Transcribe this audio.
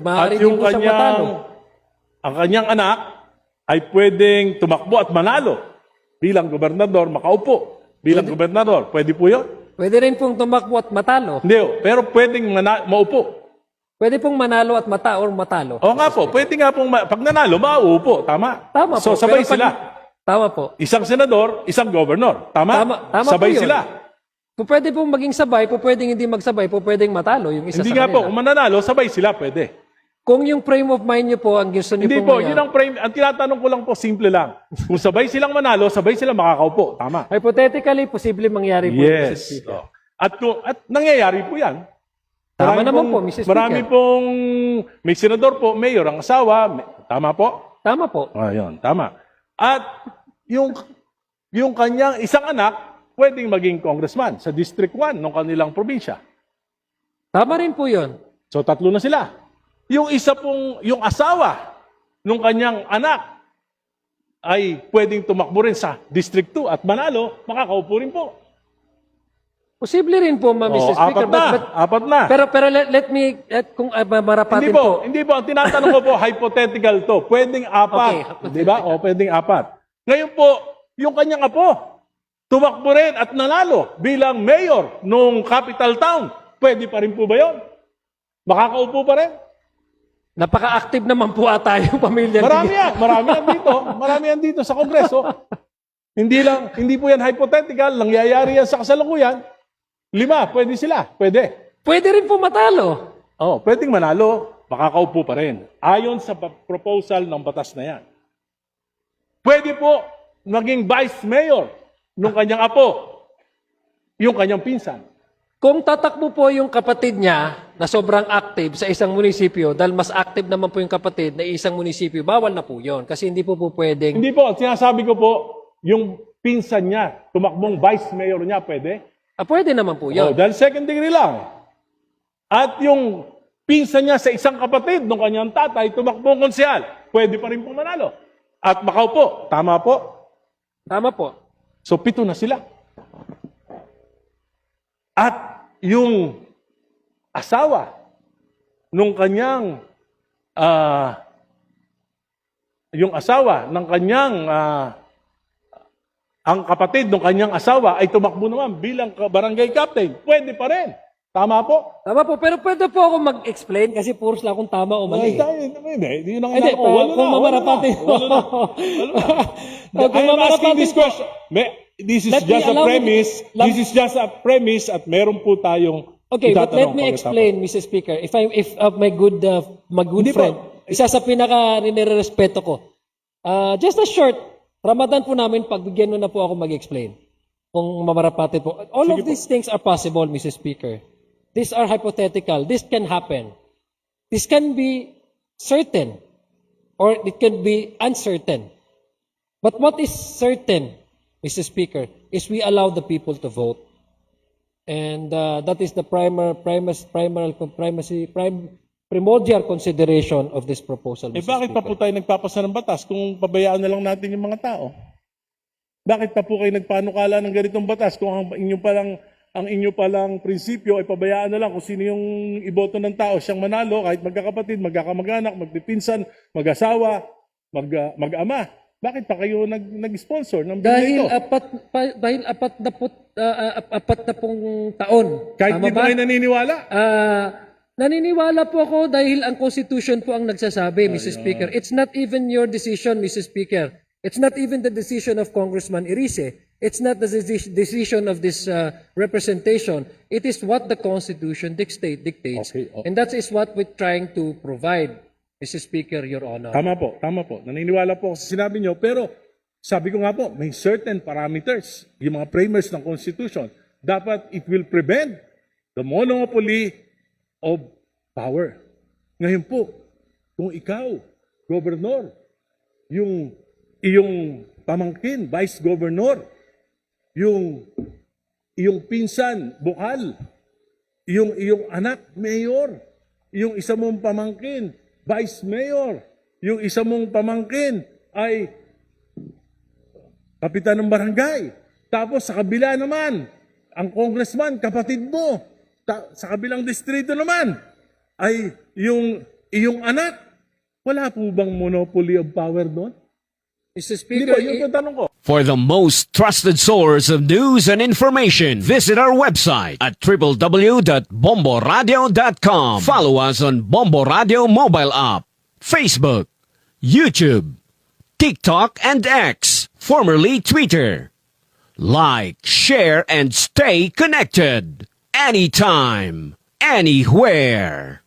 Maaari At din yung po siya matalo. ang kanyang anak ay pwedeng tumakbo at manalo bilang gobernador, makaupo bilang gobernador. Pwede po yun? Pwede rin pong tumakbo at matalo. Hindi, pero pwedeng maupo. Pwede pong manalo at matalo. O nga po, pwede nga pong, pag nanalo, mauupo. Tama? Tama So, po. sabay Pero sila. Tama po. Isang senador, isang governor. Tama? Tama Sabay po yun. sila. Pwede pong maging sabay, pwedeng hindi magsabay, pwedeng matalo yung isa Hindi sa nga po, kanila. kung mananalo, sabay sila, pwede. Kung yung frame of mind niyo po, ang gusto niyo Hindi pong po, yun ang frame. Ang tinatanong ko lang po, simple lang. Kung sabay silang manalo, sabay sila makakaupo. Tama? Hypothetically, posible mangyari po. Mr. Yes. Speaker. At nangyayari po yan. Tama Marami naman pong- po, Mr. Speaker. Marami pong, may senador po, mayor, ang asawa. Tama po? Tama po. Ayun, tama. At yung kanyang isang anak, pwedeng maging congressman sa District 1 ng kanilang probinsya. Tama rin po yun. So, tatlo na sila. Yung isa pong, yung asawa ng kanyang anak ay pwedeng tumakbo rin sa District 2 at manalo, makakaupo rin po. Posible rin po, Mr. Speaker. Apat na. Pero let me, kung marapatin po. Hindi po. Ang tinatanong ko po, hypothetical to. Pwedeng apat. Okay, Di ba? O, pwedeng apat. Ngayon po, yung kanyang apo, tumakbo rin at nanalo bilang mayor nung capital town. Pwede pa rin po ba yun? Makakaupo pa rin? Napaka-active naman po ata yung pamilya. Marami yan. Marami yan dito sa Kongreso. Hindi po yan hypothetical. Nangyayari yan sa kasalukuyan. 5, pwede sila. Pwede. Pwede rin po matalo. Oh, pwedeng manalo, makakaupo pa rin. Ayon sa proposal ng batas na yan. Pwede po maging vice mayor nung kanyang apo, yung kanyang pinsan. Kung tatakbo po yung kapatid niya na sobrang active sa isang munisipyo, dahil mas active naman po yung kapatid na isang munisipyo, bawal na po yun. Kasi hindi po pwedeng... Hindi po, sinasabi ko po, yung pinsan niya, tumakbong vice mayor niya, pwede? Pwede naman po Oh, yun. dahil second degree lang. At yung pinsan niya sa isang kapatid ng kanyang tatay, tumakbong konsyal, pwede pa rin pong manalo. At makaupo. Tama po? Tama po. So, 7 na sila. At yung asawa nung kanyang ang kapatid ng kanyang asawa ay tumakbo naman bilang barangay captain. Pwede pa rin. Tama po? Tama po. Pero pwede po ako mag-explain kasi puros lang kung tama o mali. Hindi, yun ang Hindi, walo kung na. mamarapatin. I am asking this question. This is Let me just a allow me- premise. This is just a premise at meron po tayong Okay, but let itatanong me pagkatapos. explain, Mr. Speaker. If my good Hindi friend, po. isa sa pinaka nirerespeto ko. Just a short, Ramadan po namin, pagbigyan mo na po ako mag-explain. Kung mamarapatin po. All of these things are possible, Mr. Speaker. These are hypothetical. This can happen. This can be certain or it can be uncertain. But what is certain, Mr. Speaker, is we allow the people to vote. And that is the primordial consideration of this proposal, Mr. Bakit pa Speaker. po tayo nagpapasa ng batas kung pabayaan na lang natin yung mga tao? Bakit pa po kayo nagpanukala ng ganitong batas kung ang inyo palang prinsipyo ay pabayaan na lang kung sino yung iboto ng tao siyang manalo kahit magkakapatid, magkakamag-anak, magpipinsan, mag-asawa, mag-ama? Bakit pa kayo nag-sponsor ng bill Dahil nito? apat na pong taon. Kahit Tama di po ba? kayo naniniwala? Naniniwala po ako dahil ang Constitution po ang nagsasabi, Mr. Speaker. It's not even your decision, Mr. Speaker. It's not even the decision of Congressman Irice. It's not the decision of this representation. It is what the Constitution dictates. Okay, okay. And that is what we're trying to provide, Mr. Speaker, Your Honor. Tama po, tama po. Naniniwala po ako sa sinabi nyo, pero sabi ko nga po, may certain parameters, yung mga framers ng Constitution. Dapat it will prevent the monopoly of power. Ngayon po, kung ikaw, gobernador, yung iyong pamangkin, vice governor, yung iyong pinsan, bukal, yung iyong anak, mayor, yung isa mong pamangkin, vice mayor, yung isa mong pamangkin ay kapitan ng barangay. Tapos sa kabila naman, ang congressman, kapatid mo, sa kabilang distrito naman, ay yung Iyong anak, wala po bang monopoly of power doon? Mr. Hindi Speaker, ba? Yun po ang tanong ko. For the most trusted source of news and information, visit our website at www.bomboradio.com. Follow us on Bombo Radio mobile app, Facebook, YouTube, TikTok, and X, formerly Twitter. Like, share, and stay connected. Anytime, anywhere.